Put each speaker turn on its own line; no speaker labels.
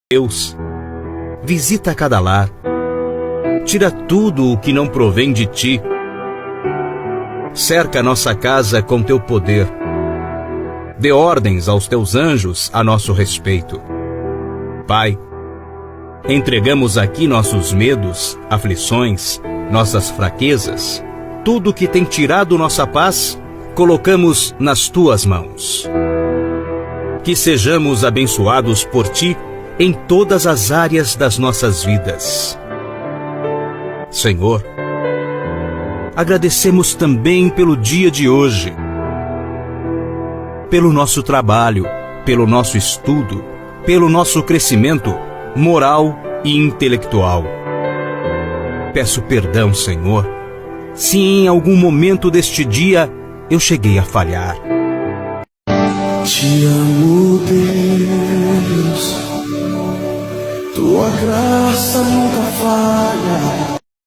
Deus, visita cada lar, tira tudo o que não provém de ti, cerca nossa casa com teu poder, dê ordens aos teus anjos a nosso respeito. Pai, entregamos aqui nossos medos, aflições, nossas fraquezas, tudo que tem tirado nossa paz, colocamos nas tuas mãos. Que sejamos abençoados por ti em todas as áreas das nossas vidas. Senhor, agradecemos também pelo dia de hoje, pelo nosso trabalho, pelo nosso estudo, pelo nosso crescimento moral e intelectual. Peço perdão, Senhor, se em algum momento deste dia eu cheguei a falhar.
Te amo, Deus, tua graça nunca falha.